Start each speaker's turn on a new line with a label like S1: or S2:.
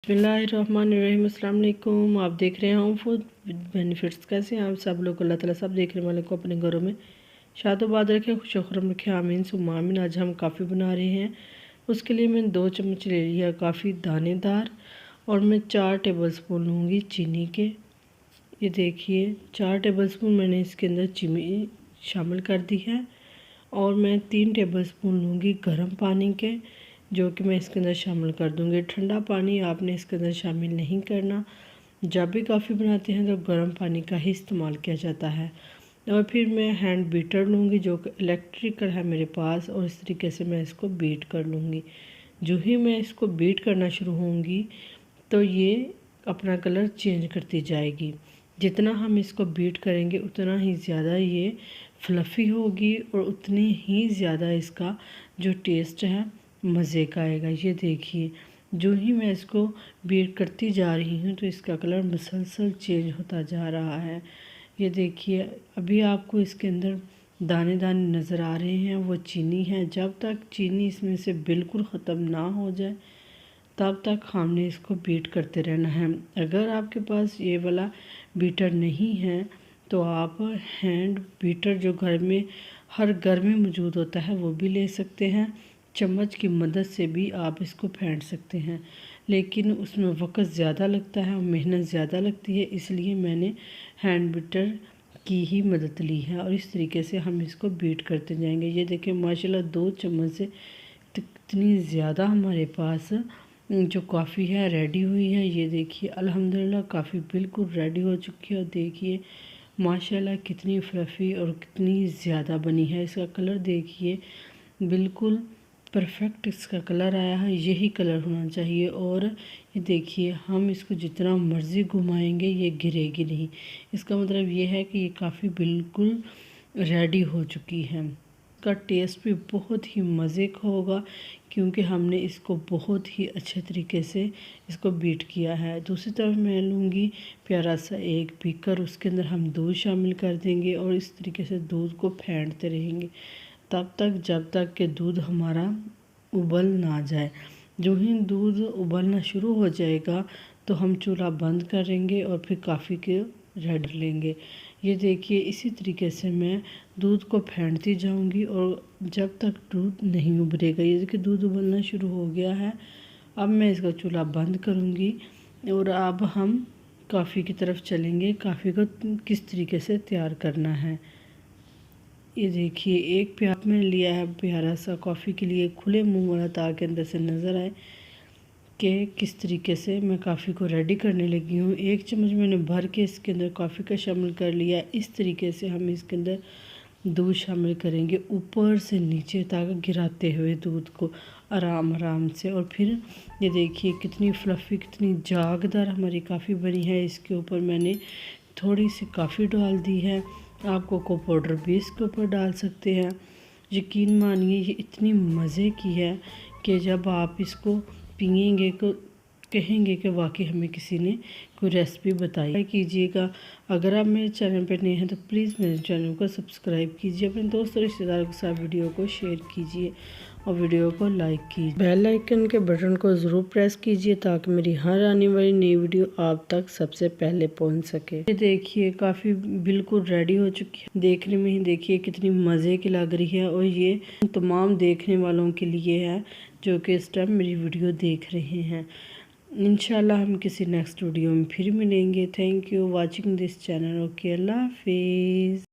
S1: बिस्मिल्लाहिर्रहमानिर्रहीम। अस्सलाम वालेकुम। आप देख रहे हैं होम फूड बेनिफिट्स। कैसे हैं आप सब लोग? अल्लाह ताला सब देखने वाले को अपने घरों में शादोबाद रखे, खुशखुरम रखे, आमीन सुम्मा आमीन। आज हम काफ़ी बना रहे हैं। उसके लिए मैंने 2 चम्मच ले लिया काफ़ी दानेदार, और मैं 4 टेबल स्पून लूँगी चीनी के। ये देखिए 4 टेबल स्पून मैंने इसके अंदर चीनी शामिल कर दी है। और मैं 3 टेबल स्पून लूँगी गर्म पानी के, जो कि मैं इसके अंदर शामिल कर दूँगी। ठंडा पानी आपने इसके अंदर शामिल नहीं करना। जब भी कॉफ़ी बनाते हैं तो गर्म पानी का ही इस्तेमाल किया जाता है। और फिर मैं हैंड बीटर लूँगी, जो कि इलेक्ट्रिकल है मेरे पास, और इस तरीके से मैं इसको बीट कर लूँगी। जो ही मैं इसको बीट करना शुरू होंगी तो ये अपना कलर चेंज करती जाएगी। जितना हम इसको बीट करेंगे उतना ही ज़्यादा ये फ्लफ़ी होगी, और उतनी ही ज़्यादा इसका जो टेस्ट है मज़े का आएगा। ये देखिए जो ही मैं इसको बीट करती जा रही हूँ तो इसका कलर मुसलसल चेंज होता जा रहा है। ये देखिए अभी आपको इसके अंदर दाने दाने नज़र आ रहे हैं, वो चीनी है। जब तक चीनी इसमें से बिल्कुल ख़त्म ना हो जाए तब तक हमने इसको बीट करते रहना है। अगर आपके पास ये वाला बीटर नहीं है तो आप हैंड बीटर जो घर में हर घर में मौजूद होता है वो भी ले सकते हैं। चम्मच की मदद से भी आप इसको फेंट सकते हैं, लेकिन उसमें वक्त ज़्यादा लगता है और मेहनत ज़्यादा लगती है, इसलिए मैंने हैंड बीटर की ही मदद ली है। और इस तरीके से हम इसको बीट करते जाएंगे। ये देखिए माशाल्लाह 2 चम्मच से कितनी ज़्यादा हमारे पास जो कॉफ़ी है रेडी हुई है। ये देखिए अल्हम्दुलिल्लाह कॉफ़ी बिल्कुल रेडी हो चुकी है। और देखिए माशाल्लाह कितनी फ्लफ़ी और कितनी ज़्यादा बनी है। इसका कलर देखिए बिल्कुल परफेक्ट इसका कलर आया है। यही कलर होना चाहिए। और ये देखिए हम इसको जितना मर्ज़ी घुमाएंगे ये गिरेगी नहीं। इसका मतलब ये है कि ये काफ़ी बिल्कुल रेडी हो चुकी है। इसका टेस्ट भी बहुत ही मज़े का होगा, क्योंकि हमने इसको बहुत ही अच्छे तरीके से इसको बीट किया है। दूसरी तरफ मैं लूँगी प्यारा सा एक बीकर, उसके अंदर हम दूध शामिल कर देंगे और इस तरीके से दूध को फेंटते रहेंगे तब तक जब तक कि दूध हमारा उबल ना जाए। जो ही दूध उबलना शुरू हो जाएगा तो हम चूल्हा बंद करेंगे और फिर कॉफ़ी के रेड लेंगे। ये देखिए इसी तरीके से मैं दूध को फेंटती जाऊंगी और जब तक दूध नहीं उबलेगा। ये देखिए दूध उबलना शुरू हो गया है। अब मैं इसका चूल्हा बंद करूंगी और अब हम कॉफ़ी की तरफ चलेंगे। कॉफ़ी को किस तरीके से तैयार करना है। ये देखिए एक प्याला मैंने लिया है प्यारा सा कॉफ़ी के लिए, खुले मुंह वाला, ताकि अंदर से नज़र आए कि किस तरीके से मैं कॉफ़ी को रेडी करने लगी हूँ। 1 चम्मच मैंने भर के इसके अंदर कॉफ़ी का शामिल कर लिया। इस तरीके से हम इसके अंदर दूध शामिल करेंगे ऊपर से नीचे तक गिराते हुए दूध को आराम आराम से। और फिर ये देखिए कितनी फ्लफ़ी कितनी जागदार हमारी कॉफ़ी बनी है। इसके ऊपर मैंने थोड़ी सी कॉफ़ी डाल दी है। आप कोको पाउडर भी इसके ऊपर डाल सकते हैं। यकीन मानिए ये इतनी मज़े की है कि जब आप इसको पिएंगे तो कहेंगे कि वाकई हमें किसी ने कोई रेसिपी बताई कीजिएगा। अगर आप मेरे चैनल पर नए हैं तो प्लीज़ मेरे चैनल को सब्सक्राइब कीजिए। अपने दोस्तों रिश्तेदारों के साथ वीडियो को शेयर कीजिए और वीडियो को लाइक कीजिए। बेल आइकन के बटन को ज़रूर प्रेस कीजिए ताकि मेरी हर आने वाली नई वीडियो आप तक सबसे पहले पहुंच सके। ये देखिए काफ़ी बिल्कुल रेडी हो चुकी है। देखने में ही देखिए कितनी मज़े की लग रही है। और ये तमाम देखने वालों के लिए है जो कि इस टाइम मेरी वीडियो देख रहे हैं। इंशाल्लाह हम किसी नेक्स्ट वीडियो में फिर मिलेंगे। Thank you watching this channel. Okay, अल्लाह हाफिज़।